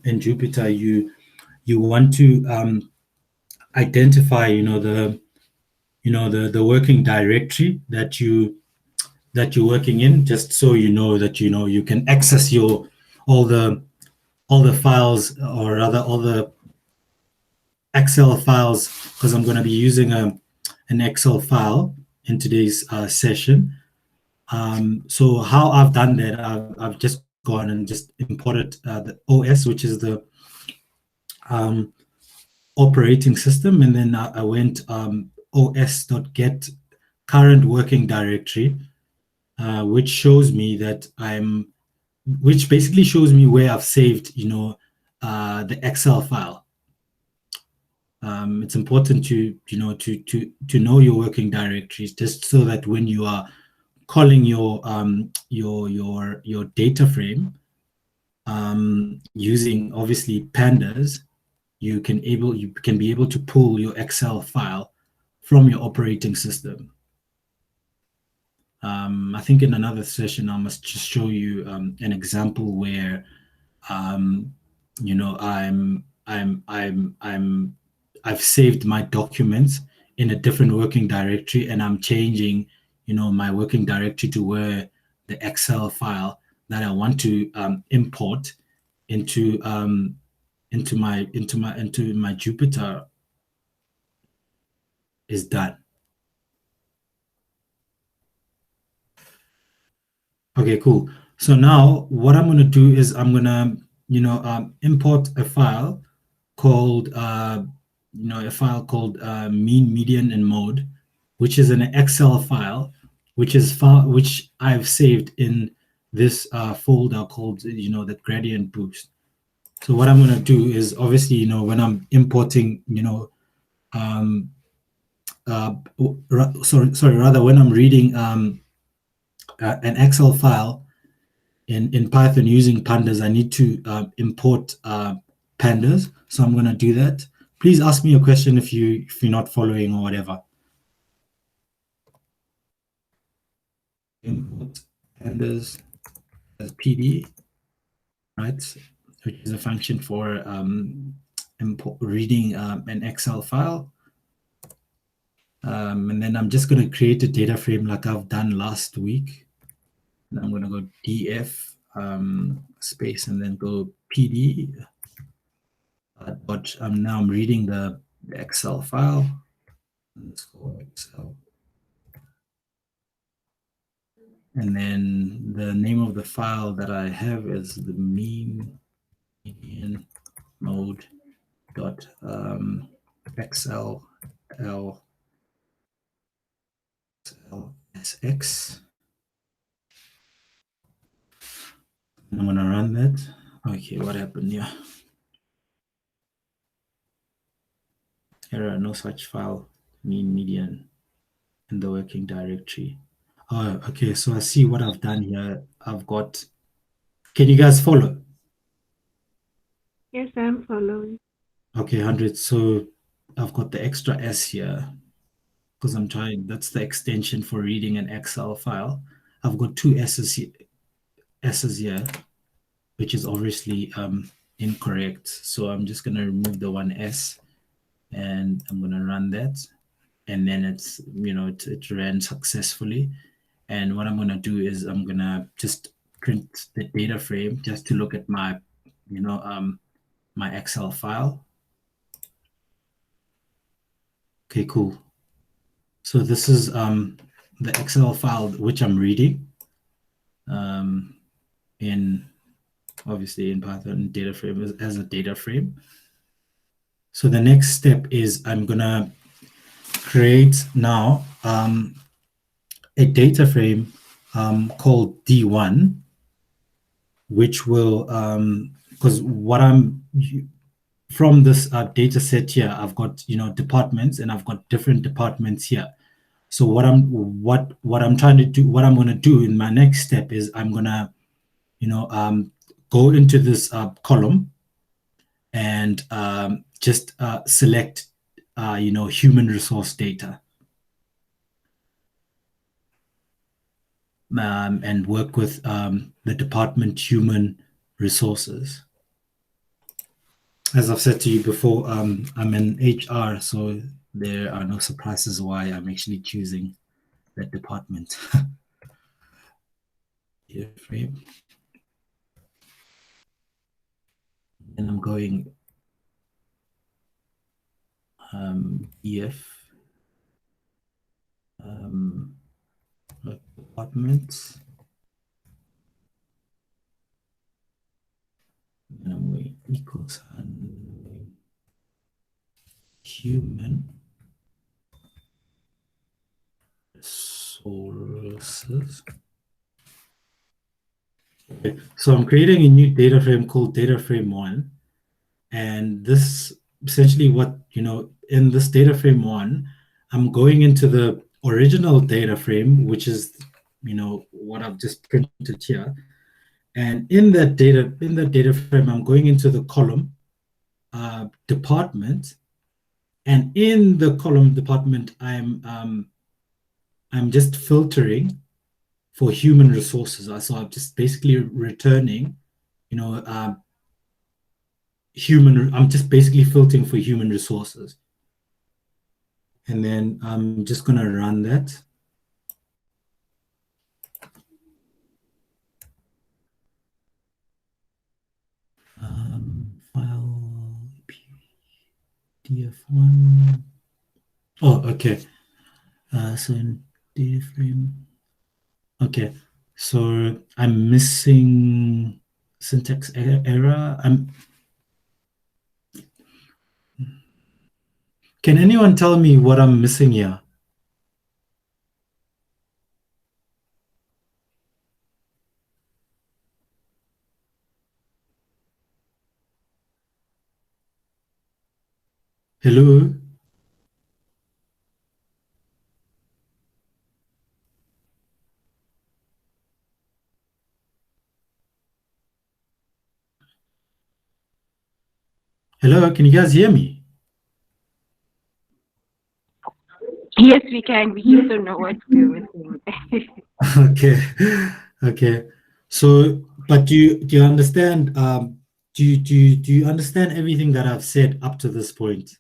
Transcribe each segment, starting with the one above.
in Jupyter, you want to identify, the working directory that you're working in, just so you know that you can access your all the files, or rather all the Excel files, because I'm going to be using an Excel file in today's session. So how I've done that, I've just gone and just imported the OS, which is the operating system, and then I went os.get current working directory, which shows me that which basically shows me where I've saved, the Excel file. It's important to know your working directories, just so that when you are calling your data frame using obviously pandas, you can be able to pull your Excel file from your operating system. I think in another session I must just show you an example where I've saved my documents in a different working directory, and I'm changing my working directory to where the Excel file that I want to import into my Jupyter is done. Okay, cool. So now what I'm going to do is I'm going to import a file called mean, median, and mode, which is an Excel file, which I've saved in this folder called the gradient boost. So what I'm going to do is, obviously, when I'm importing, rather when I'm reading an Excel file in Python using pandas, I need to import pandas. So I'm going to do that. Please ask me a question if you're not following or whatever. Import pandas as PD, right? Which is a function for reading an Excel file. And then I'm just going to create a data frame like I've done last week. And I'm going to go df space and then go PD. But now I'm reading the Excel file. Let's go Excel. And then the name of the file that I have is the mean, median, mode dot xl sx. I'm going to run that. Okay, what happened here? Error, no such file, mean, median, in the working directory. Oh, okay, so I see what I've done here. I've got, can you guys follow? Yes, I'm following. Okay, 100. So I've got the extra S here because that's the extension for reading an Excel file. I've got two S's here, which is obviously incorrect. So I'm just going to remove the one S and I'm going to run that. And then it ran successfully. And what I'm going to do is I'm going to just print the data frame just to look at my, my Excel file. Okay, cool. So this is the Excel file which I'm reading obviously in Python data frame as a data frame. So the next step is I'm gonna create now a data frame called D1, which will because what I'm from this data set here, I've got departments, and I've got different departments here. So what I'm trying to do, what I'm going to do in my next step is I'm going to go into this column and just select human resource data, and work with the department human resources. as I've said to you before, I'm in HR, so there are no surprises why I'm actually choosing that department. Data frame. And I'm going EF department. And I'm going equals and human resources. Okay. So I'm creating a new data frame called data frame 1. And this essentially what, in this data frame 1, I'm going into the original data frame, which is, what I've just printed here. And in that data frame, I'm going into the column department. And in the column department, I'm just filtering for human resources. So I'm just basically returning, I'm just basically filtering for human resources. And then I'm just going to run that. File PDF1. Oh, okay. So in data frame. Okay. So I'm missing syntax error. Can anyone tell me what I'm missing here? Hello? Hello, can you guys hear me? Yes, we can. We just don't know what we're missing. Okay. Okay. So, but do you understand? Do you understand everything that I've said up to this point?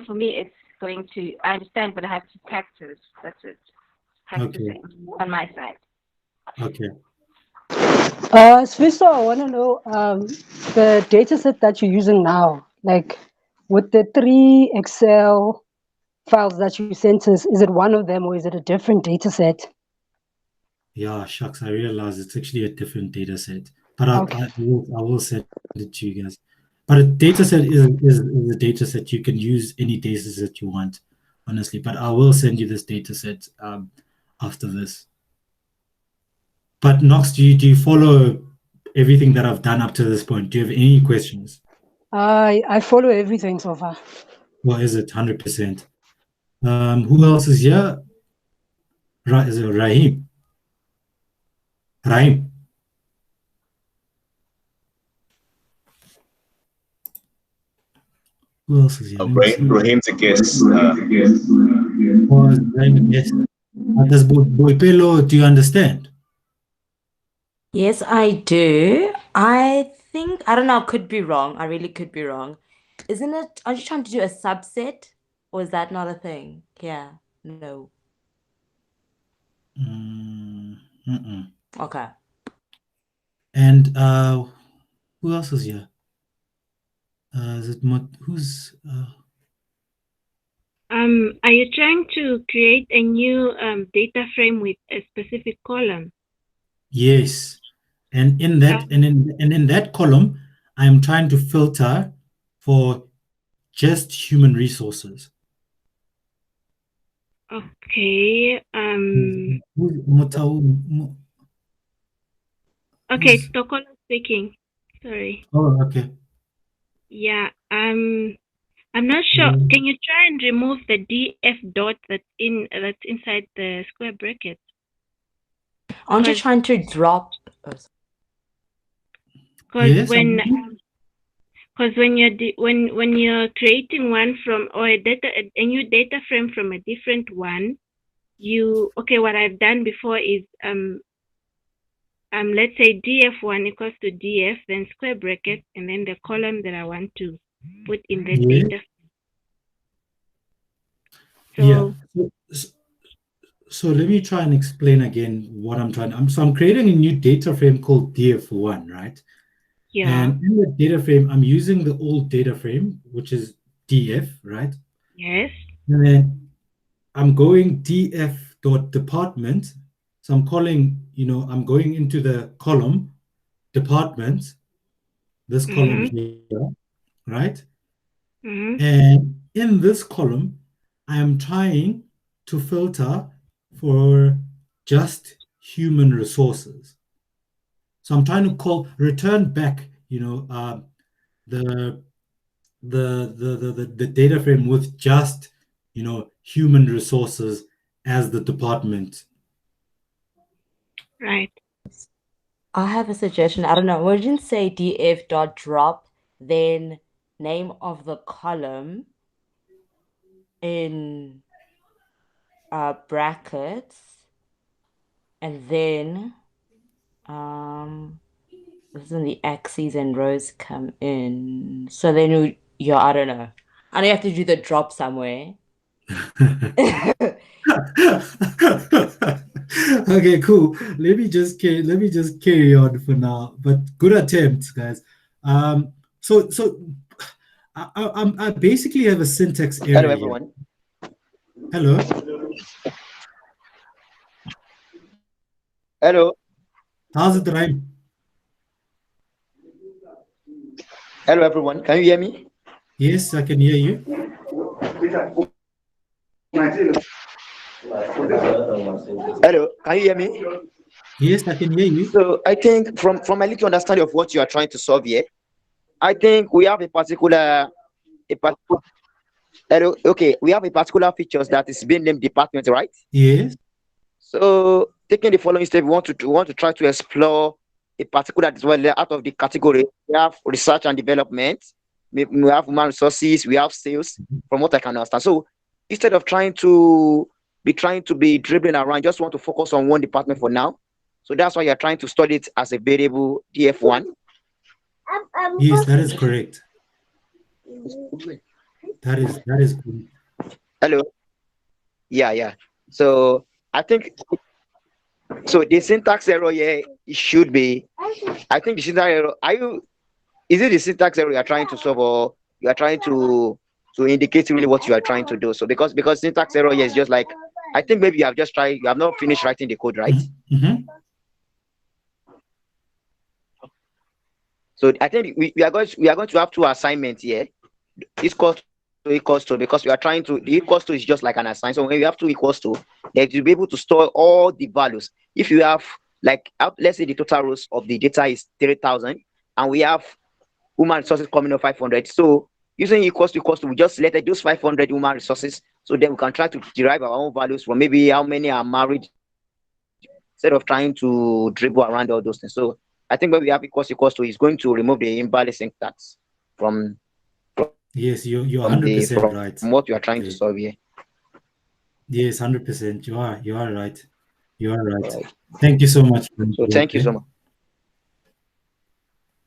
For me, it's going to. I understand, but I have to practice. That's it. Practicing on my side. Okay. Sifiso, I want to know the data set that you're using now, like with the 3 Excel files that you sent us, is it one of them or is it a different data set? Yeah, shucks, I realize it's actually a different data set, but I will send it to you guys. But a data set is a data set. You can use any data set you want, honestly. But I will send you this data set after this. But Knox, do you follow everything that I've done up to this point? Do you have any questions? I follow everything so far. Or is it 100%? Who else is here? Is it Rahim? Rahim. Who else is here? Rahim's a guest. Oh, Rahim, yes. Does Boipelo, do you understand? Yes, I do. I think, I don't know, I could be wrong. I really could be wrong. Isn't it, are you trying to do a subset? Or is that not a thing? Yeah, no. Okay. And who else is here? Is it who's Are you trying to create a new data frame with a specific column? yes. And in that in that column, I am trying to filter for just human resources. Okay. Okay, it's Tokolo speaking. Sorry. Oh, okay. Yeah. I'm not sure. Can you try and remove the df dot that's inside the square bracket? Aren't you trying to drop? Because Yes, when you're creating one from or a new data frame from a different one, what I've done before is let's say df1 equals to df, then square bracket, and then the column that I want to put in the data. So, so let me try and explain again what I'm trying. So I'm creating a new data frame called df1, right? Yeah. And in the data frame, I'm using the old data frame, which is df, right? Yes. And then I'm going df.department. So I'm calling, I'm going into the column department, this column here, right? And in this column, I am trying to filter for just human resources. So I'm trying to return back, the the data frame with just, human resources as the department. Right. I have a suggestion. I don't know. We didn't say df.drop, then name of the column in brackets, and then this is the axes and rows come in. So then I don't know. I know you have to do the drop somewhere. Okay, cool. Let me just carry on for now. But good attempts, guys. So I basically have a syntax error. Hello, everyone. Here. Hello. Hello. How's it rhyme? Hello, everyone. Can you hear me? Yes, I can hear you. Hello, can you hear me? Yes, I can hear you. So I think from my little understanding of what you are trying to solve here, I think we have a particular hello, okay, we have a particular features that is being named department, right? Yes. So taking the following step, we want to try to explore a particular as well out of the category. We have research and development, we have human resources, we have sales, from what I can understand. So instead of trying to be dribbling around, just want to focus on one department for now. So that's why you're trying to study it as a variable df1. Yes, that is correct. That is good. Hello. Yeah. So I think so the syntax error here, it should be, I think the syntax error, is it the syntax error you are trying to solve, or you are trying to indicate really what you are trying to do? So because syntax error here is just like, I think maybe you have not finished writing the code, right? So I think we are going to have two assignments here. Equals to, because we are trying to, the equals to is just like an assign. So when you have two equals to, then you'll be able to store all the values. If you have let's say the total rows of the data is 3,000, and we have human resources coming of 500. So using equals to, we just selected those 500 human resources. So then we can try to derive our own values from maybe how many are married, instead of trying to dribble around all those things. So I think when we have equals to, is going to remove the invalid syntax from yes, you're 100% right. From what you are trying to solve here. Yes, 100%. You are right. You are right. Thank you so much. So thank you so much.